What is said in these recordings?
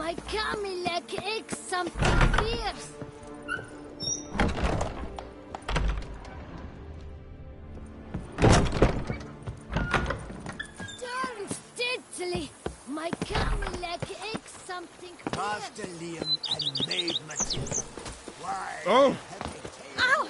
My Camilek aches something fierce. Turn steadily. My Camilek aches something fierce. Master Liam and Maid Matilda. Why? Oh! Ow!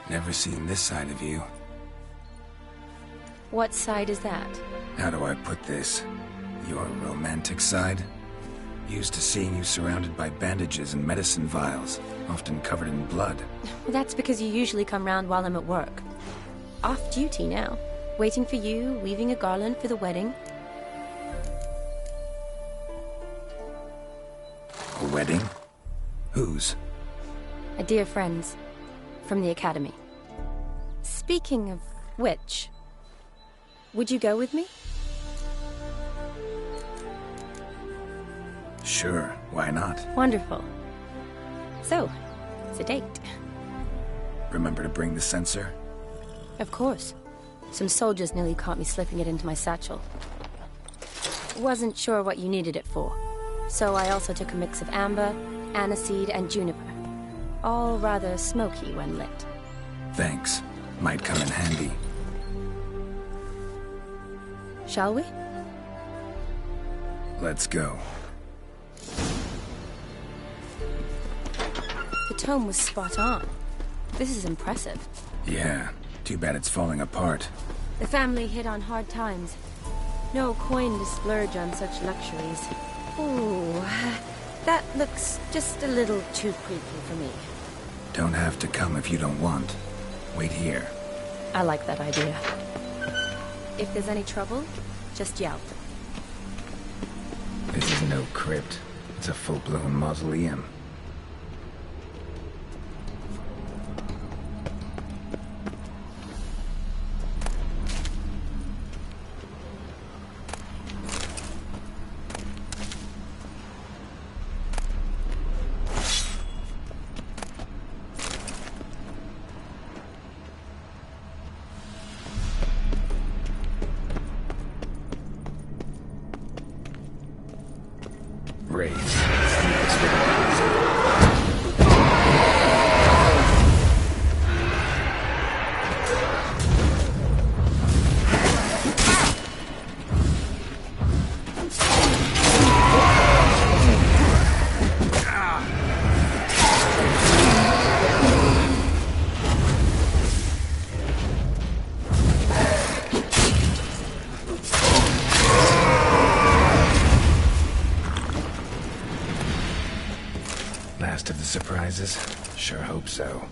Never seen this side of you. What side is that? How do I put this? Your romantic side? Used to seeing you surrounded by bandages and medicine vials, often covered in blood. That's because you usually come round while I'm at work. Off duty now. Waiting for you, weaving a garland for the wedding. A wedding? Whose? A dear friend's. From the academy. Speaking of which, would you go with me? Sure, why not? Wonderful. So, it's a date. Remember to bring the censer? Of course. Some soldiers nearly caught me slipping it into my satchel. Wasn't sure what you needed it for, so I also took a mix of amber, aniseed, and juniper. All rather smoky when lit. Thanks. Might come in handy. Shall we? Let's go. The tome was spot on. This is impressive. Yeah, too bad it's falling apart. The family hit on hard times. No coin to splurge on such luxuries. Ooh, that looks just a little too creepy for me. Don't have to come if you don't want. Wait here. I like that idea. If there's any trouble, just yell. This is no crypt. It's a full-blown mausoleum. graves. Sneakers for the reason. Last of the surprises? Sure hope so.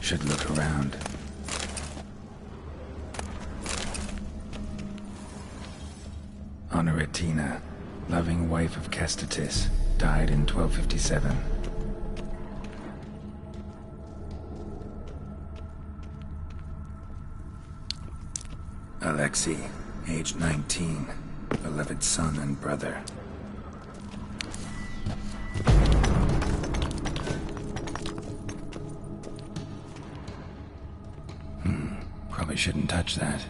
Should look around. Honoratina, loving wife of Kestatis, died in 1257. Alexei, age 19, beloved son and brother. Probably shouldn't touch that.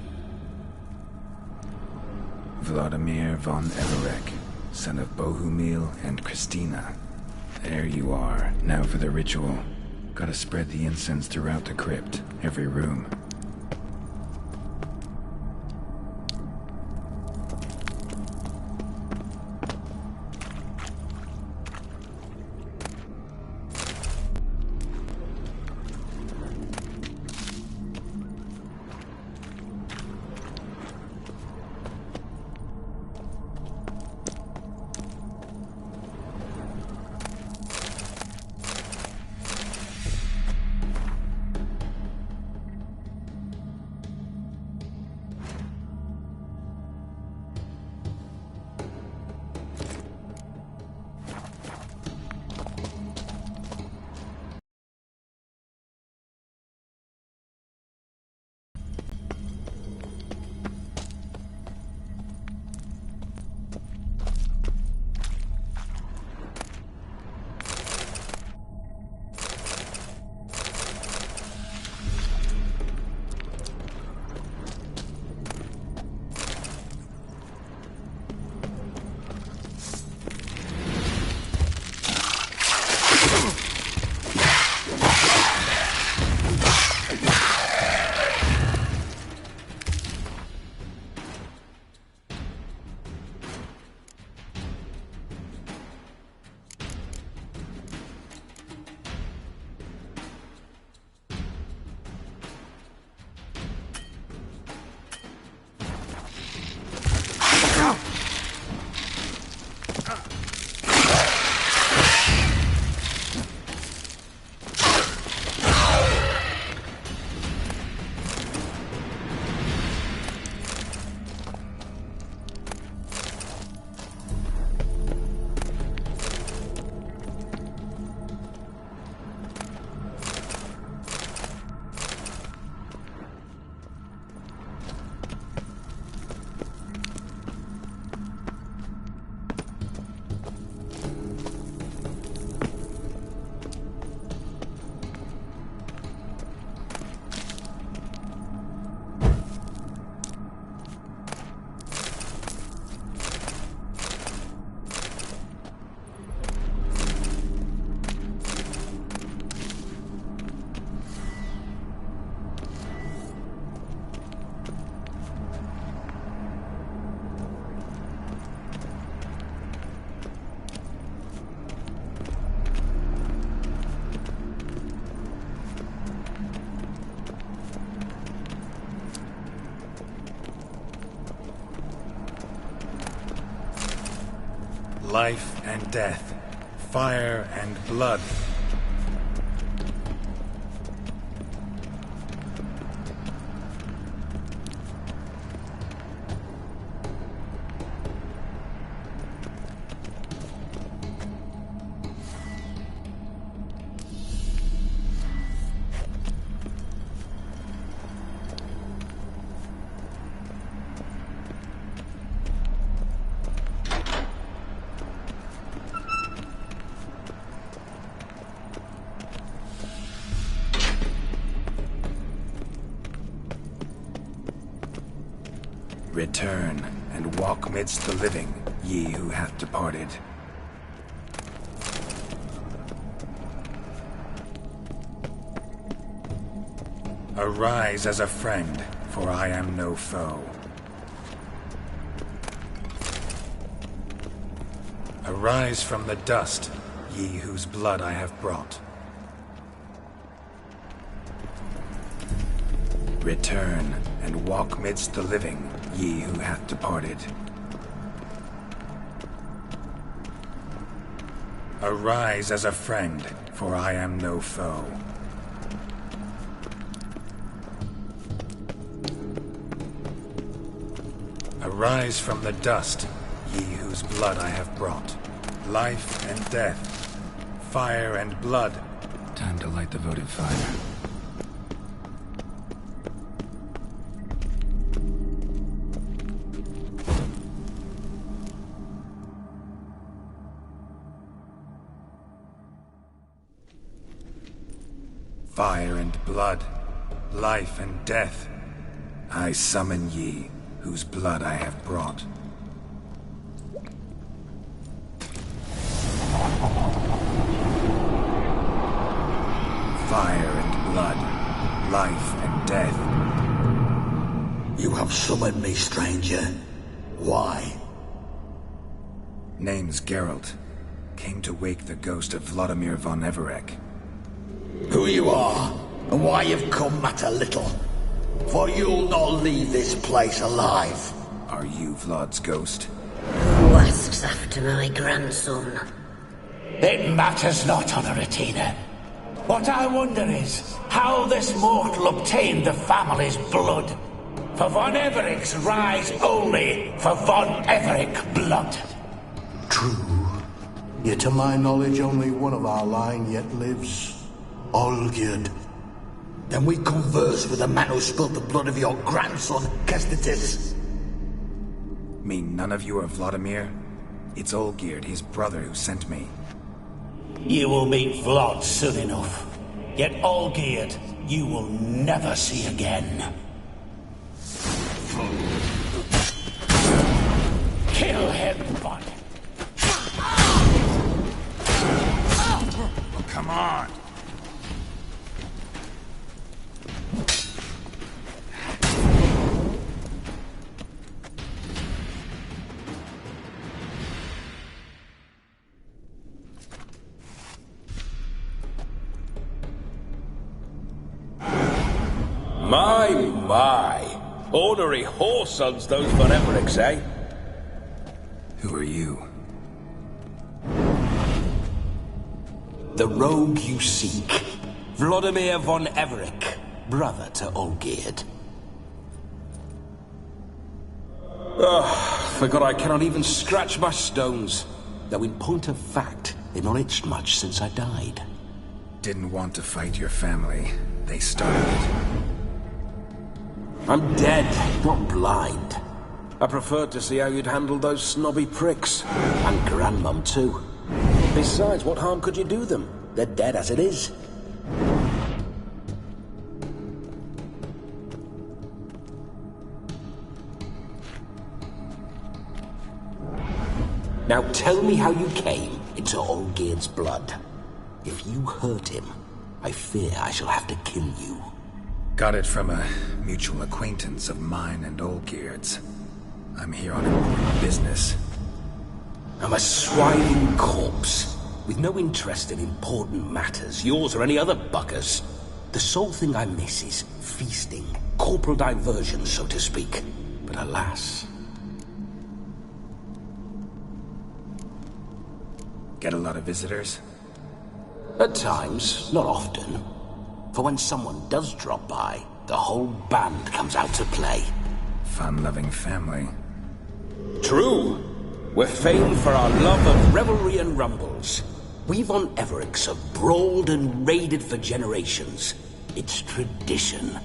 Vladimir von Everek, son of Bohumil and Christina. There you are. Now for the ritual. Gotta spread the incense throughout the crypt, every room. Life and death, fire and blood. Return and walk midst the living. ye who hath departed. Arise as a friend, for I am no foe. Arise from the dust, ye whose blood I have brought. Return, and walk midst the living, ye who hath departed. Arise as a friend, for I am no foe. Arise from the dust, ye whose blood I have brought. Life and death, fire and blood. Time to light the votive fire. Fire and blood, life and death, I summon ye, whose blood I have brought. Fire and blood, life and death. You have summoned me, stranger. Why? Name's Geralt. Came to wake the ghost of Vladimir von Everec. Who you are, and why you've come matter little. For you'll not leave this place alive. Are you Vlad's ghost? Who asks after my grandson? It matters not, Honoratina. What I wonder is how this mortal obtained the family's blood. For von Everec's rise only for von Everec blood. True. Yet to my knowledge only one of our line yet lives. Olgierd. Then we converse with the man who spilled the blood of your grandson, Kestetis. Mean none of you are Vladimir? It's Olgierd, his brother, who sent me. You will meet Vlad soon enough. Yet Olgierd, you will never see again. Kill him, bud. Oh, come on! My. Ornery whoresons those von Everecs, eh? Who are you? The rogue you seek. Vladimir von Everec, brother to Olgierd. Forgot I cannot even scratch my stones. Though in point of fact, they've not itched much since I died. Didn't want to fight your family. They started it. I'm dead, not blind. I preferred to see how you'd handle those snobby pricks. And Grandmum too. Besides, what harm could you do them? They're dead as it is. Now tell me how you came into Olgierd's blood. If you hurt him, I fear I shall have to kill you. Got it from a mutual acquaintance of mine and Olgierd's. I'm here on important business. I'm a swiving corpse, with no interest in important matters, yours or any other buggers. The sole thing I miss is feasting, corporal diversion, so to speak. But alas... Get a lot of visitors? At times, not often. For when someone does drop by, the whole band comes out to play. Fun-loving family. True. We're famed for our love of Revelry and rumbles. We von Everecs have brawled and raided for generations. It's tradition.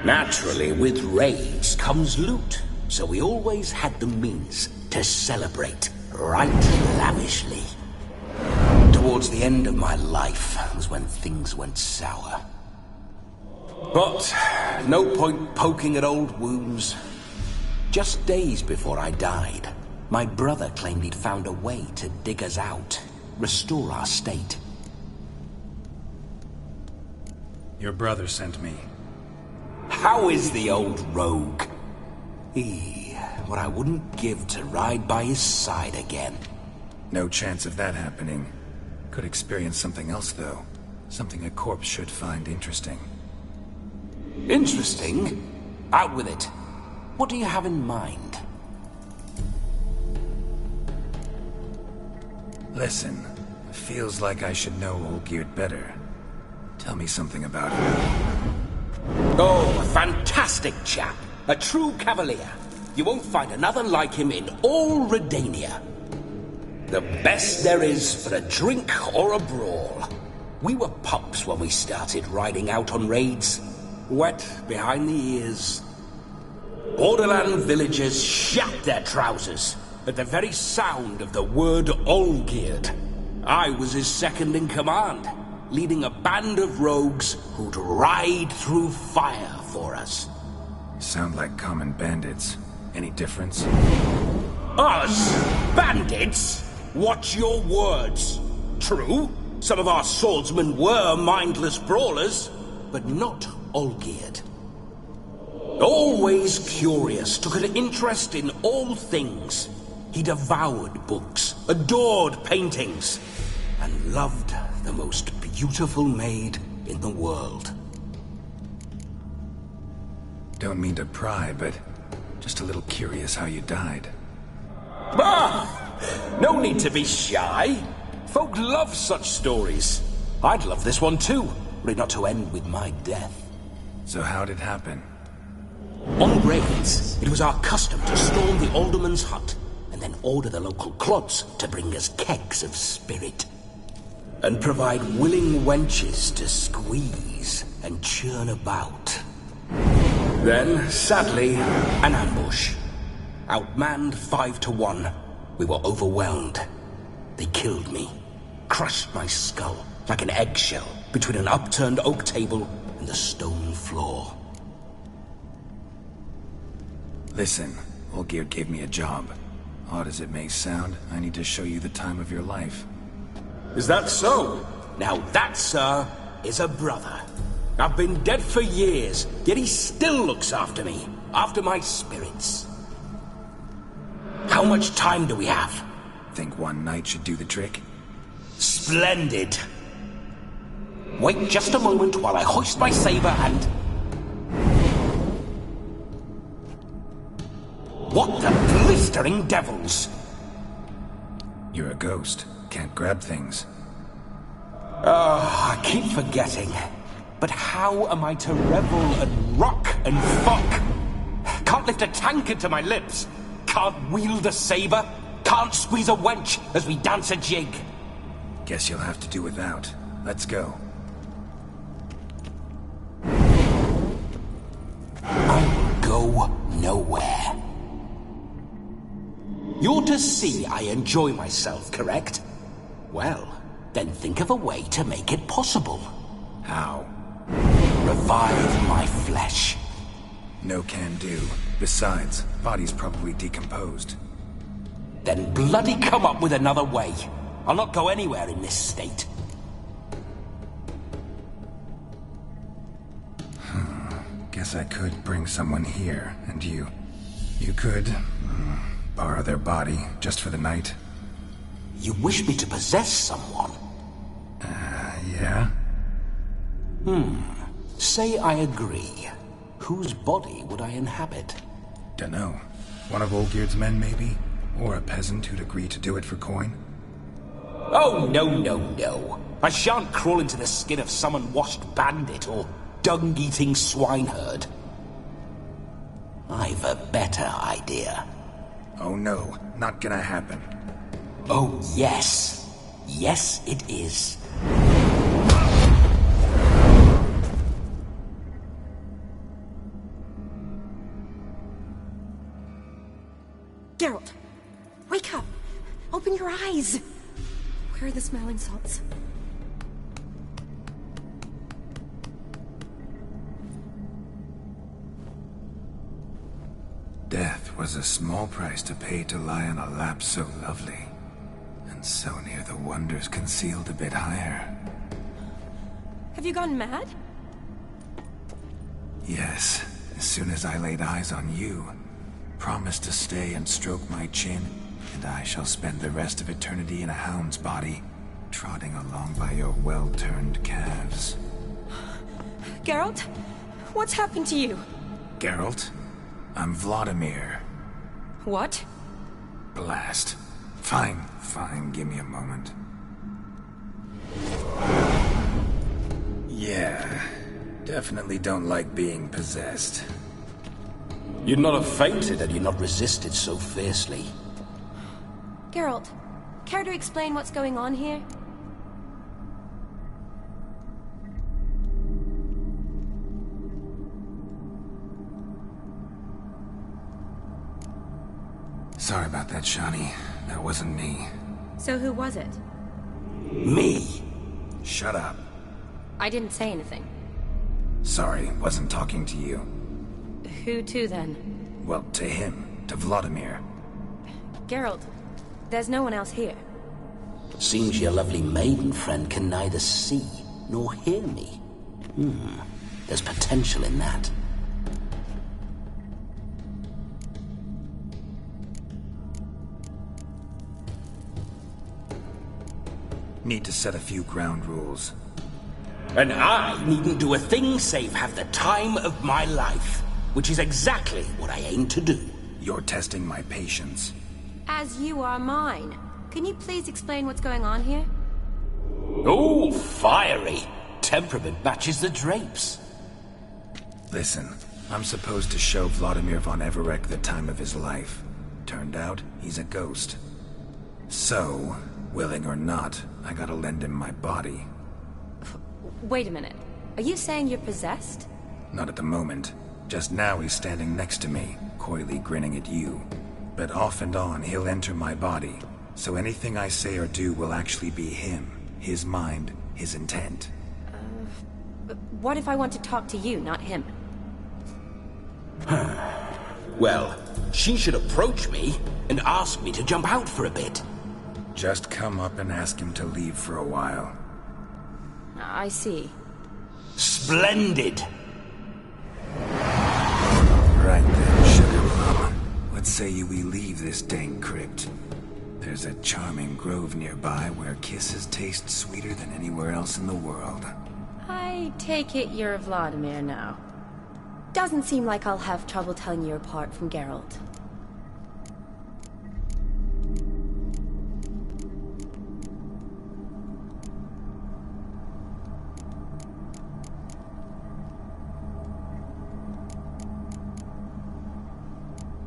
Naturally, with raids comes loot, so we always had the means to celebrate right lavishly. Towards the end of my life was when things went sour. But no point poking at old wounds. Just days before I died, My brother claimed he'd found a way to dig us out, restore our state. Your brother sent me. How is the old rogue? What I wouldn't give to ride by his side again. No chance of that happening. Could experience something else, though. Something a corpse should find interesting. Interesting? Out with it. What do you have in mind? Listen, feels like I should know Olgierd better. Tell me something about him. Oh, a fantastic chap. A true cavalier. You won't find another like him in all Redania. The best there is for a drink or a brawl. We were pups when we started riding out on raids. Wet behind the ears. Borderland villagers shat their trousers at the very sound of the word Olgierd. I was his second in command, leading a band of rogues who'd ride through fire for us. Sound like common bandits. Any difference? Us? Bandits? Watch your words. True, some of our swordsmen were mindless brawlers, but not Olgierd. Always curious, took an interest in all things. He devoured books, adored paintings, and loved the most beautiful maid in the world. Don't mean to pry, but just a little curious how you died. No need to be shy. Folk love such stories. I'd love this one too, were it not to end with my death. So how'd it happen? On raids, it was our custom to storm the alderman's hut, and then order the local clods to bring us kegs of spirit. And provide willing wenches to squeeze and churn about. Then, sadly, an ambush. Outmanned 5 to 1, we were overwhelmed. They killed me, crushed my skull like an eggshell between an upturned oak table and the stone floor. Listen, Olgierd gave me a job. Odd as it may sound, I need to show you the time of your life. Is that so? Now that, sir, is a brother. I've been dead for years, yet he still looks after me, after my spirits. How much time do we have? Think one night should do the trick? Splendid. Wait just a moment while I hoist my saber and... What the blistering devils? You're a ghost. Can't grab things. I keep forgetting. But how am I to revel and rock and fuck? Can't lift a tankard to my lips. Can't wield a saber. Can't squeeze a wench as we dance a jig. Guess you'll have to do without. Let's go. I will go nowhere. You're to see I enjoy myself, correct? Well, then think of a way to make it possible. How? Revive my flesh. No can do. Besides, body's probably decomposed. Then bloody come up with another way. I'll not go anywhere in this state. Guess I could bring someone here, and you could borrow their body just for the night. You wish me to possess someone? Yeah? Say I agree. Whose body would I inhabit? Dunno. One of Olgierd's men, maybe? Or a peasant who'd agree to do it for coin? Oh, no. I shan't crawl into the skin of some unwashed bandit or dung-eating swineherd. I've a better idea. Oh no, not gonna happen. Oh, yes. Yes, it is. Geralt, wake up! Open your eyes! Where are the smelling salts? Death was a small price to pay to lie on a lap so lovely, and so near the wonders concealed a bit higher. Have you gone mad? Yes, as soon as I laid eyes on you, promised to stay and stroke my chin, and I shall spend the rest of eternity in a hound's body, trotting along by your well-turned calves. Geralt? What's happened to you? Geralt? I'm Vladimir. What? Blast. Fine, give me a moment. Yeah, definitely don't like being possessed. You'd not have fainted had you not resisted so fiercely. Geralt, care to explain what's going on here? Sorry about that, Shani. That wasn't me. So who was it? Me? Shut up. I didn't say anything. Sorry, wasn't talking to you. Who to then? Well, to him. To Vladimir. Geralt, there's no one else here. Seems your lovely maiden friend can neither see nor hear me. There's potential in that. Need to set a few ground rules. And I needn't do a thing save have the time of my life, which is exactly what I aim to do. You're testing my patience. As you are mine. Can you please explain what's going on here? Oh, fiery. Temperament matches the drapes. Listen, I'm supposed to show Vladimir von Everec the time of his life. Turned out, he's a ghost. So, willing or not, I gotta lend him my body. Wait a minute. Are you saying you're possessed? Not at the moment. Just now he's standing next to me, coyly grinning at you. But off and on, he'll enter my body. So anything I say or do will actually be him. His mind, his intent. What if I want to talk to you, not him? Well, she should approach me and ask me to jump out for a bit. Just come up and ask him to leave for a while. I see. Splendid! Right then, sugar plum. What say you we leave this dank crypt? There's a charming grove nearby where kisses taste sweeter than anywhere else in the world. I take it you're Vladimir now. Doesn't seem like I'll have trouble telling you apart from Geralt.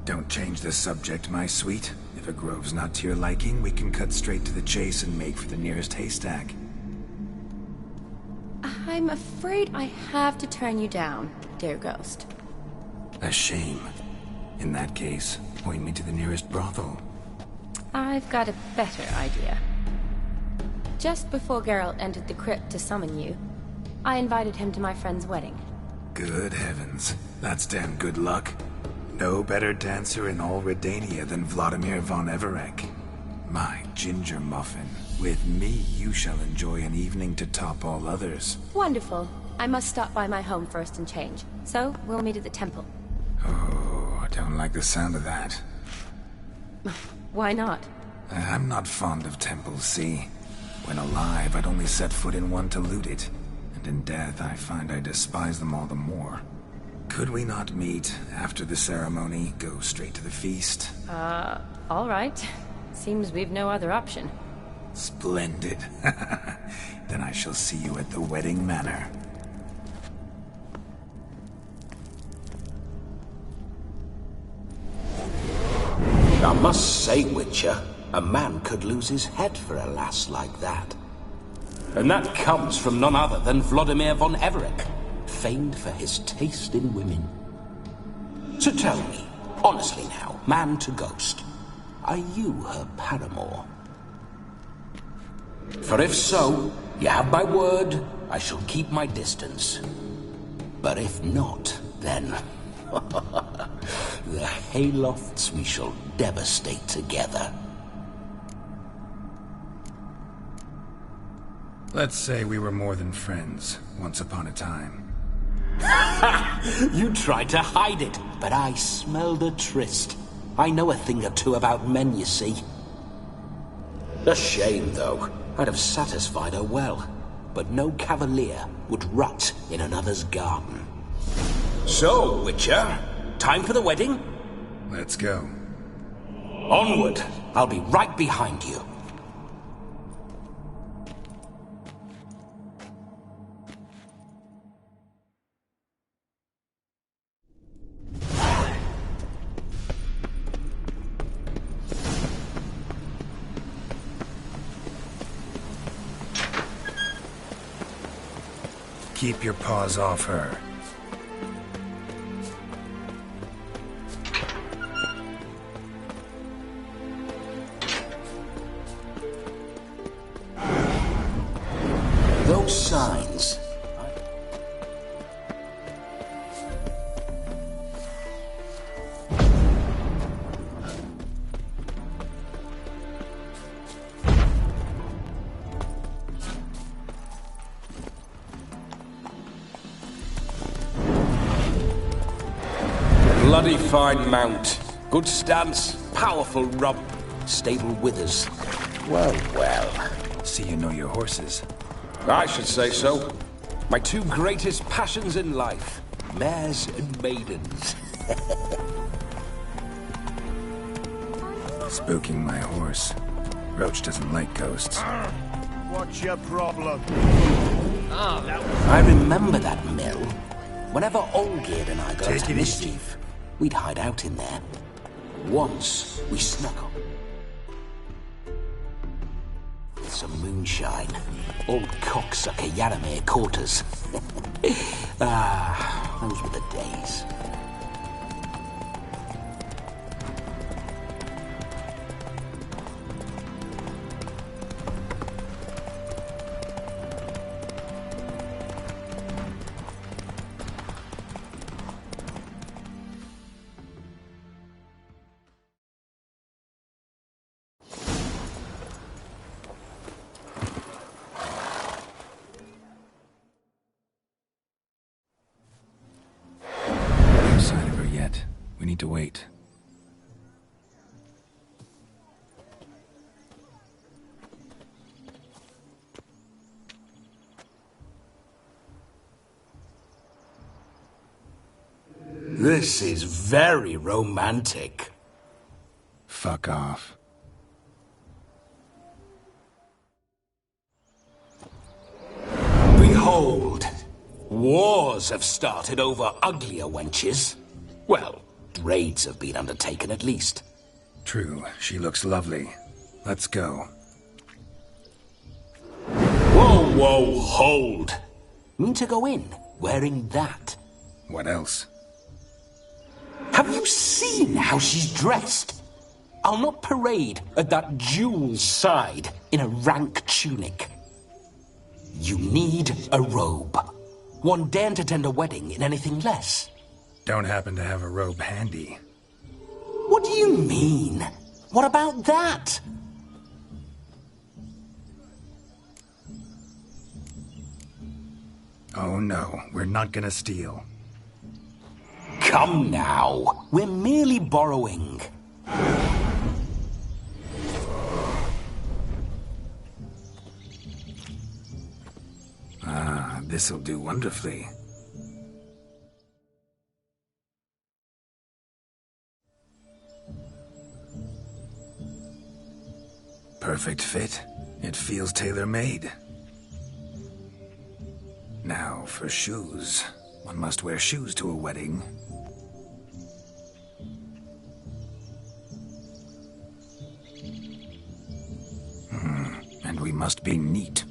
Don't change the subject, my sweet. If a grove's not to your liking, we can cut straight to the chase and make for the nearest haystack. I'm afraid I have to turn you down, dear ghost. A shame. In that case, point me to the nearest brothel. I've got a better idea. Just before Geralt entered the crypt to summon you, I invited him to my friend's wedding. Good heavens. That's damn good luck. No better dancer in all Redania than Vladimir von Everec. My ginger muffin. With me, you shall enjoy an evening to top all others. Wonderful. I must stop by my home first and change. So, we'll meet at the temple. Oh, I don't like the sound of that. Why not? I'm not fond of temples, see? When alive, I'd only set foot in one to loot it. And in death, I find I despise them all the more. Could we not meet after the ceremony, go straight to the feast? All right. Seems we've no other option. Splendid. Then I shall see you at the wedding manor. I must say, Witcher, a man could lose his head for a lass like that. And that comes from none other than Vladimir von Everec, famed for his taste in women. So tell me, honestly now, man to ghost, are you her paramour? For if so, you have my word, I shall keep my distance. But if not, then The haylofts we shall devastate together. Let's say we were more than friends, once upon a time. You tried to hide it, but I smelled a tryst. I know a thing or two about men, you see. A shame, though. I'd have satisfied her well. But no cavalier would rot in another's garden. So, Witcher, time for the wedding? Let's go. Onward! I'll be right behind you. Keep your paws off her. Those signs... Bloody fine mount. Good stance, powerful rump, stable withers. well, well. See you know your horses. I should say so. My two greatest passions in life. Mares and maidens. Spooking my horse. Roach doesn't like ghosts. What's your problem? I remember that mill. Whenever Olgerd and I got Take into it easy. mischief, we'd hide out in there. Once, we snuck up with some moonshine. Old cocksucker Yaramir caught us. Those were the days. No sign of her yet. We need to wait. This is very romantic. Fuck off. Behold, wars have started over uglier wenches. Well, raids have been undertaken at least. True, she looks lovely. Let's go. Whoa, whoa, hold! Mean to go in wearing that? What else? Have you seen how she's dressed? I'll not parade at that jewel's side in a rank tunic. You need a robe. One daren't attend a wedding in anything less. Don't happen to have a robe handy. What do you mean? What about that? Oh no, we're not gonna steal. Come now, we're merely borrowing. Ah, this'll do wonderfully. Perfect fit. It feels tailor-made. Now for shoes. One must wear shoes to a wedding. And we must be neat.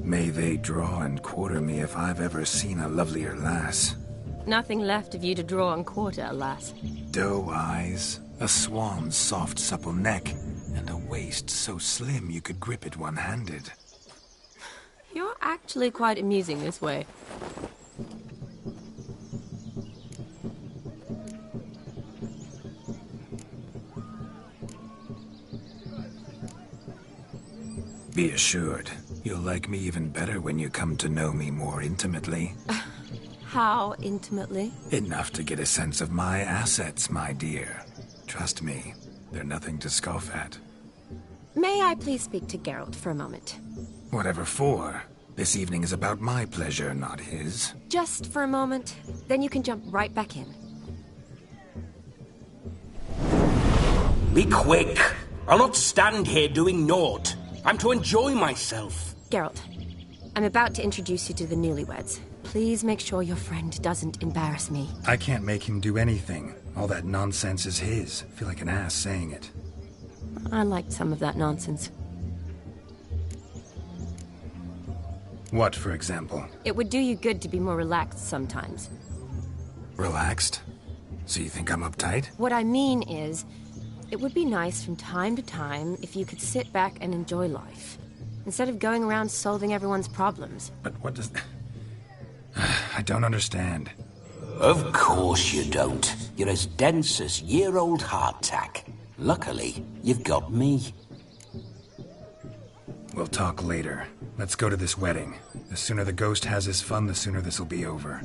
May they draw and quarter me if I've ever seen a lovelier lass. Nothing left of you to draw and quarter, alas. Doe eyes, A swan's soft, supple neck, and a waist so slim you could grip it one-handed. You're actually quite amusing this way. Be assured, you'll like me even better when you come to know me more intimately. How intimately? Enough to get a sense of my assets, my dear. Trust me, they're nothing to scoff at. May I please speak to Geralt for a moment? Whatever for. This evening is about my pleasure, not his. Just for a moment, then you can jump right back in. Be quick! I'll not stand here doing naught. I'm to enjoy myself. Geralt, I'm about to introduce you to the newlyweds. Please make sure your friend doesn't embarrass me. I can't make him do anything. All that nonsense is his. I feel like an ass saying it. I liked some of that nonsense. What, for example? It would do you good to be more relaxed sometimes. Relaxed? So you think I'm uptight? What I mean is, it would be nice from time to time if you could sit back and enjoy life, instead of going around solving everyone's problems. But what does... I don't understand. Of course you don't. You're as dense as year-old hardtack. Luckily, you've got me. We'll talk later. Let's go to this wedding. The sooner the ghost has his fun, the sooner this'll be over.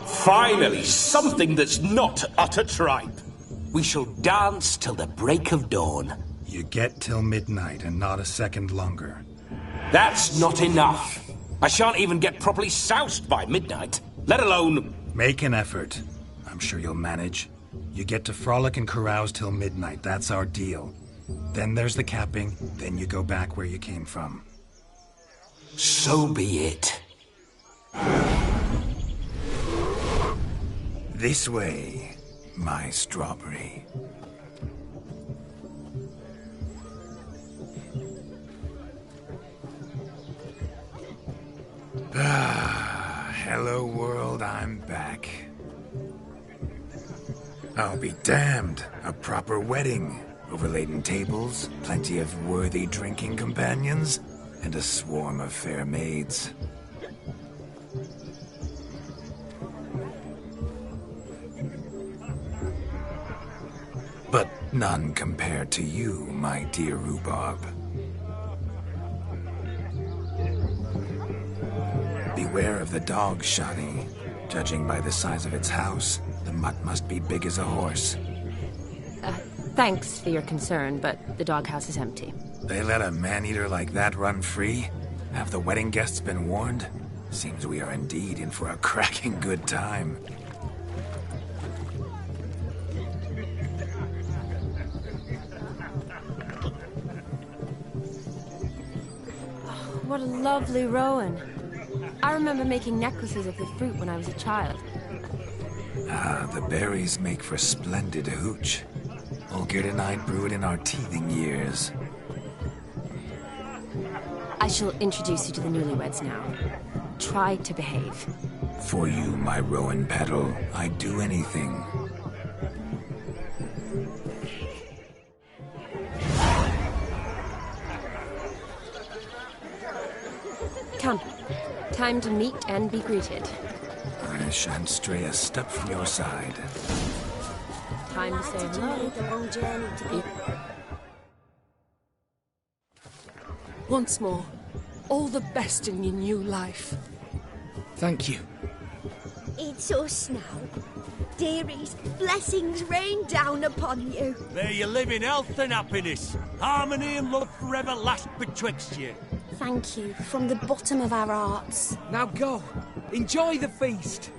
Finally, something that's not utter tripe. We shall dance till the break of dawn. You get till midnight and not a second longer. That's not enough. I shan't even get properly soused by midnight, let alone... Make an effort. I'm sure you'll manage. You get to frolic and carouse till midnight, that's our deal. Then there's the capping, then you go back where you came from. So be it. This way, my strawberry. Hello world, I'm back. I'll be damned. A proper wedding. Overladen tables, plenty of worthy drinking companions, and a swarm of fair maids. But none compared to you, my dear rhubarb. Beware of the dog, Shani. Judging by the size of its house, the mutt must be big as a horse. Thanks for your concern, but the doghouse is empty. They let a man-eater like that run free? Have the wedding guests been warned? Seems we are indeed in for a cracking good time. What a lovely rowan. I remember making necklaces of the fruit when I was a child. Ah, the berries make for splendid hooch. Olgerd and I brewed in our teething years. I shall introduce you to the newlyweds now. Try to behave. For you, my rowan petal, I'd do anything. Come. Time to meet and be greeted. I shan't stray a step from your side. Time to say hello. Once more, all the best in your new life. Thank you. It's us now. Dearies, blessings rain down upon you. May you live in health and happiness. Harmony and love forever last betwixt you. Thank you from the bottom of our hearts. Now go. Enjoy the feast.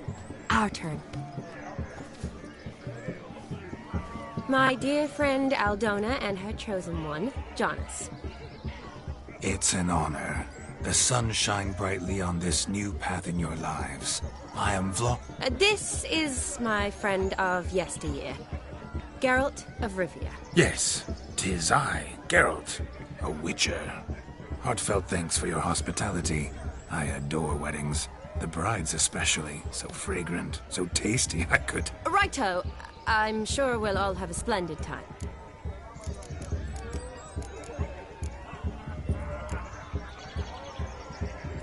Our turn. My dear friend Aldona and her chosen one, Jonas. It's an honor. The sun shine brightly on this new path in your lives. I am This is my friend of yesteryear, Geralt of Rivia. Yes, 'tis I, Geralt, a witcher. Heartfelt thanks for your hospitality. I adore weddings. The brides especially. So fragrant, so tasty, I could... Righto. I'm sure we'll all have a splendid time.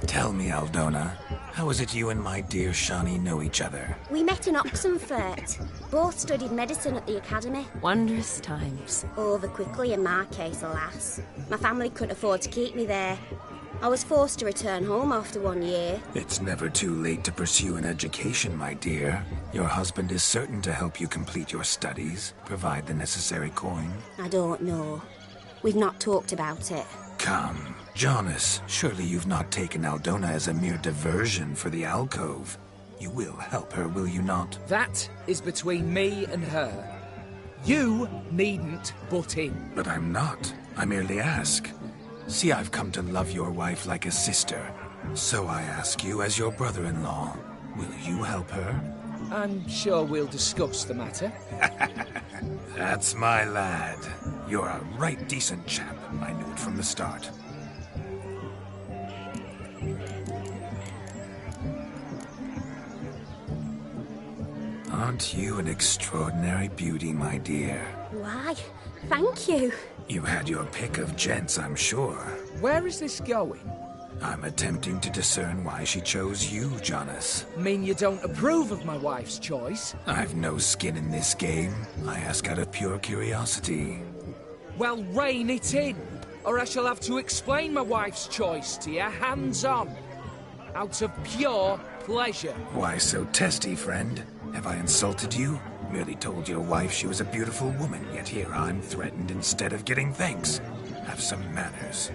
Tell me, Aldona, how is it you and my dear Shani know each other? We met in Oxenfurt. Both studied medicine at the academy. Wondrous times. Over quickly in my case, alas. My family couldn't afford to keep me there. I was forced to return home after 1 year. It's never too late to pursue an education, my dear. Your husband is certain to help you complete your studies, provide the necessary coin. I don't know. We've not talked about it. Come, Jonas, surely you've not taken Aldona as a mere diversion for the alcove. You will help her, will you not? That is between me and her. You needn't butt in. But I'm not. I merely ask. See, I've come to love your wife like a sister. So I ask you as your brother-in-law, will you help her? I'm sure we'll discuss the matter. That's my lad. You're a right decent chap. I knew it from the start. Aren't you an extraordinary beauty, my dear? Why, thank you. You had your pick of gents, I'm sure. Where is this going? I'm attempting to discern why she chose you, Jonas. Mean you don't approve of my wife's choice? I've no skin in this game. I ask out of pure curiosity. Well, rein it in, or I shall have to explain my wife's choice to you hands-on. Out of pure pleasure. Why so testy, friend? Have I insulted you? Merely told your wife she was a beautiful woman, yet here I'm threatened instead of getting thanks. Have some manners.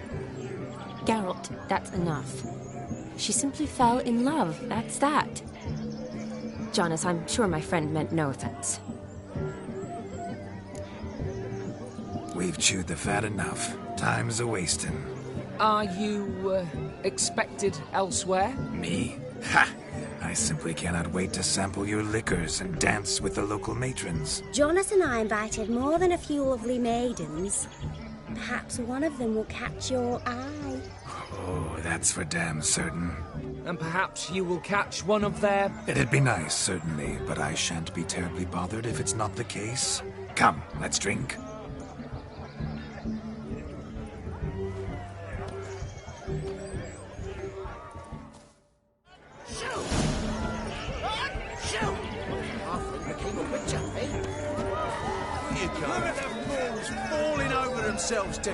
Geralt, that's enough. She simply fell in love, that's that. Jonas, I'm sure my friend meant no offense. We've chewed the fat enough. Time's a-wasting. Are you, expected elsewhere? Me? Ha! I simply cannot wait to sample your liquors and dance with the local matrons. Jonas and I invited more than a few lovely maidens. Perhaps one of them will catch your eye. Oh, that's for damn certain. And perhaps you will catch one of their... It'd be nice, certainly, but I shan't be terribly bothered if it's not the case. Come, let's drink. Look at the fools falling over themselves to...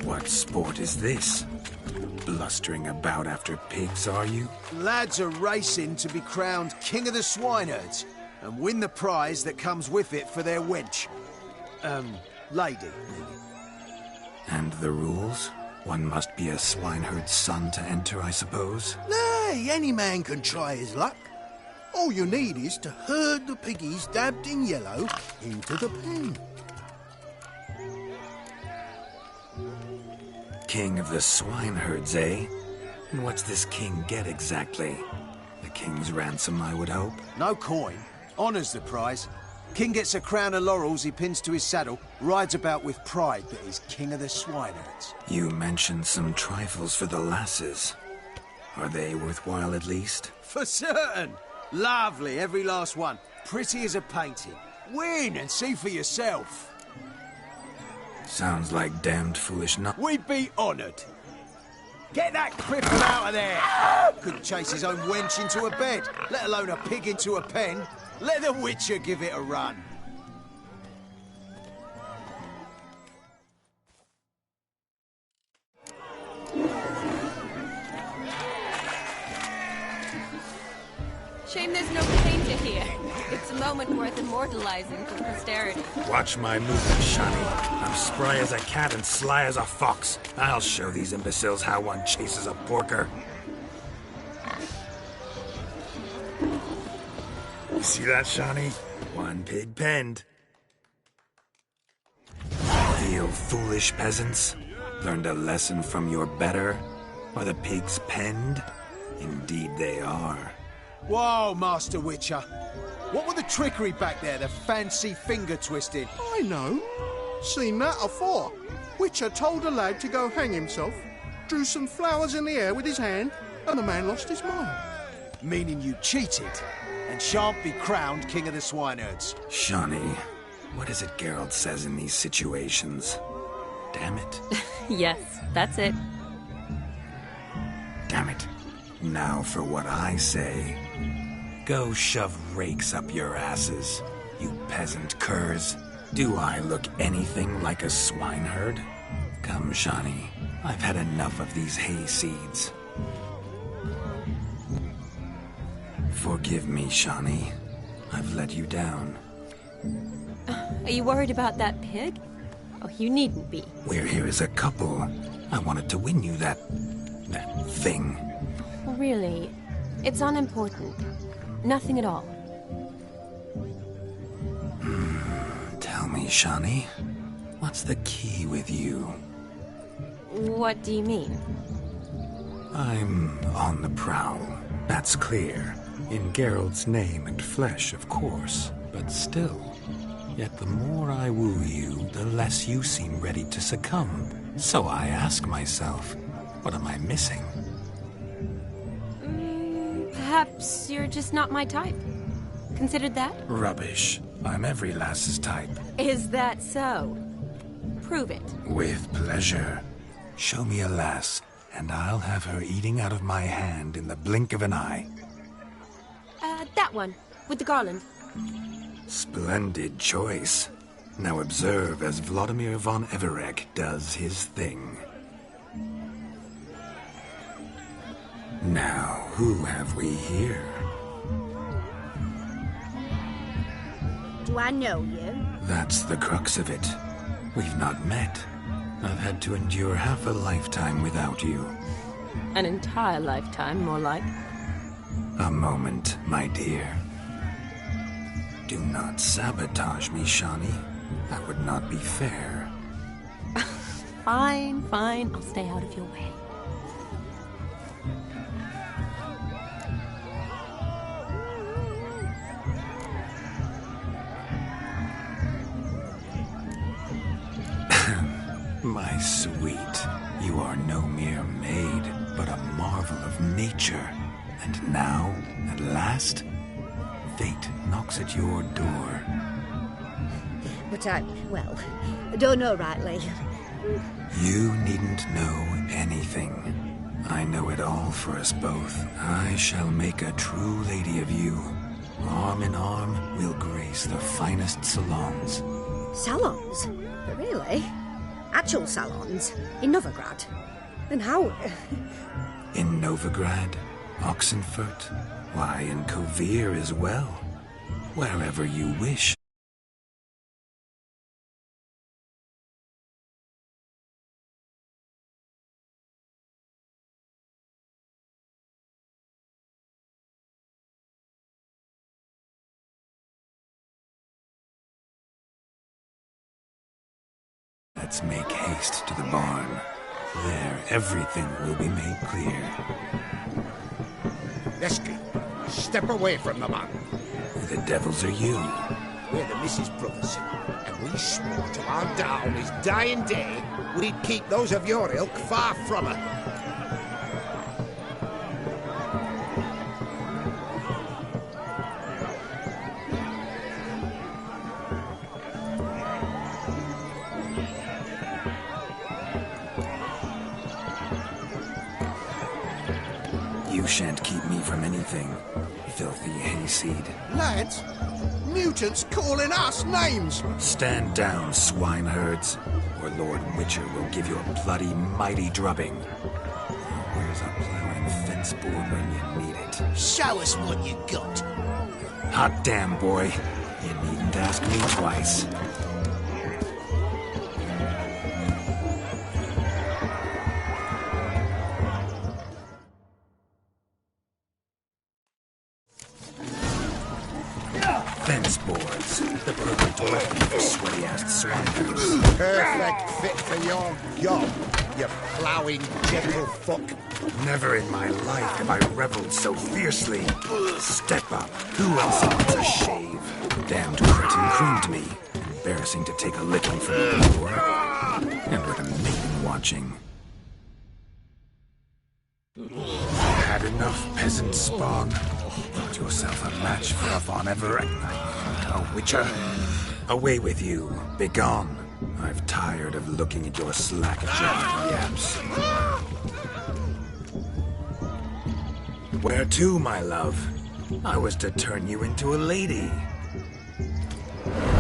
What sport is this? Blustering about after pigs, are you? Lads are racing to be crowned King of the Swineherds and win the prize that comes with it for their wench. Lady. And the rules? One must be a swineherd's son to enter, I suppose? Nay, any man can try his luck. All you need is to herd the piggies dabbed in yellow into the pen. King of the swineherds, eh? And what's this king get exactly? The king's ransom, I would hope? No coin. Honours the prize. King gets a crown of laurels he pins to his saddle, rides about with pride that he's King of the Swineherds. You mentioned some trifles for the lasses. Are they worthwhile at least? For certain! Lovely, every last one. Pretty as a painting. Win and see for yourself. Sounds like damned foolish We'd be honoured. Get that cripple out of there! Couldn't chase his own wench into a bed, let alone a pig into a pen. Let the Witcher give it a run. Shame there's no painter here. It's a moment worth immortalizing for posterity. Watch my movement, Shani. I'm spry as a cat and sly as a fox. I'll show these imbeciles how one chases a porker. You see that, Shani? One pig penned. Feel foolish, peasants? Learned a lesson from your better? Are the pigs penned? Indeed they are. Whoa, Master Witcher. What were the trickery back there, the fancy finger twisting? I know. Seen that afore. Witcher told a lad to go hang himself, drew some flowers in the air with his hand, and the man lost his mind. Meaning you cheated, and shan't be crowned king of the swineherds. Shawnee, what is it Geralt says in these situations? Damn it. Yes, that's it. Damn it. Now for what I say. Go shove rakes up your asses, you peasant curs. Do I look anything like a swineherd? Come, Shawnee. I've had enough of these hay seeds. Forgive me, Shawnee. I've let you down. Are you worried about that pig? Oh, you needn't be. We're here as a couple. I wanted to win you that thing. Really, it's unimportant. Nothing at all. Tell me, Shawnee, what's the key with you? What do you mean? I'm on the prowl. That's clear. In Geralt's name and flesh, of course. But still. Yet the more I woo you, the less you seem ready to succumb. So I ask myself, what am I missing? Perhaps you're just not my type. Considered that? Rubbish. I'm every lass's type. Is that so? Prove it. With pleasure. Show me a lass, and I'll have her eating out of my hand in the blink of an eye. That one, with the garland. Splendid choice. Now observe as Vladimir von Everec does his thing. Now, who have we here? Do I know you? That's the crux of it. We've not met. I've had to endure half a lifetime without you. An entire lifetime, more like. A moment, my dear. Do not sabotage me, Shawnee. That would not be fair. Fine, fine. I'll stay out of your way. My sweet, you are no mere maid, but a marvel of nature. And now, at last, fate knocks at your door. But I don't know rightly. You needn't know anything. I know it all for us both. I shall make a true lady of you. Arm in arm, we'll grace the finest salons. Salons? Really? Actual salons? In Novigrad? And how? In Novigrad, Oxenfurt, why, in Kovir as well. Wherever you wish. Let's make haste to the barn. There, everything will be made clear. Lesky, step away from the man. Who the devils are you? We're the Mrs. Brothers, and we swore to our down his dying day we'd keep those of your ilk far from her. You shan't keep me from anything, filthy hayseed. Lads, mutants calling us names. Stand down, swineherds, or Lord Witcher will give you a bloody mighty drubbing. Where's our plow and fence board when you need it? Show us what you got. Hot damn, boy. You needn't ask me twice. Fence boards, the perfect weapon for sweaty-ass swineherders. Perfect fit for your job, you ploughing gentle fuck. Never in my life have I reveled so fiercely. Step up. Who else wants a shave? Damned cretin creamed me. Embarrassing to take a licking from the door. And with a maiden watching. Had enough, peasant spawn. Got yourself a match for a Von Everett. A witcher. Away with you. Begone. I've tired of looking at your slack-jawed yaps. Where to, my love? I was to turn you into a lady.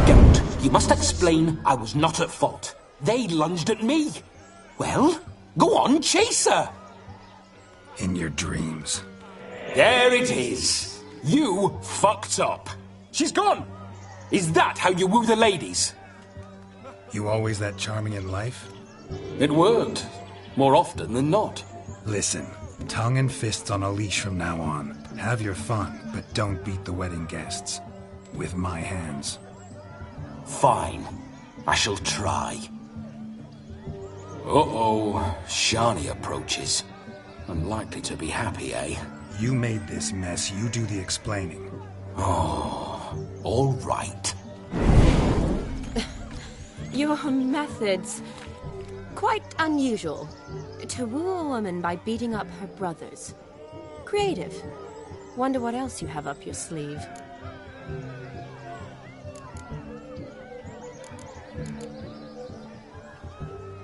Don't. You must explain I was not at fault. They lunged at me. Well, go on, chase her. In your dreams. There it is. You fucked up. She's gone. Is that how you woo the ladies? You always that charming in life? It worked. More often than not. Listen, tongue and fists on a leash from now on. Have your fun, but don't beat the wedding guests. With my hands. Fine. I shall try. Uh-oh. Shani approaches. Unlikely to be happy, eh? You made this mess. You do the explaining. Oh, all right. Your methods... quite unusual. To woo a woman by beating up her brothers. Creative. Wonder what else you have up your sleeve.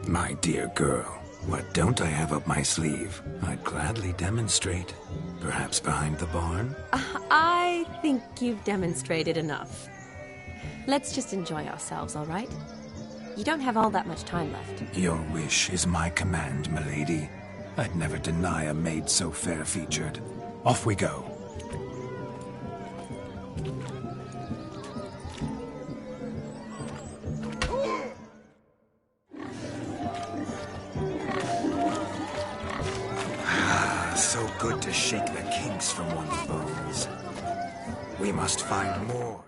My dear girl, what don't I have up my sleeve? I'd gladly demonstrate. Perhaps behind the barn? I think you've demonstrated enough. Let's just enjoy ourselves, all right? You don't have all that much time left. Your wish is my command, milady. I'd never deny a maid so fair-featured. Off we go. So good to shake the kinks from one's bones. We must find more.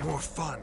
More fun.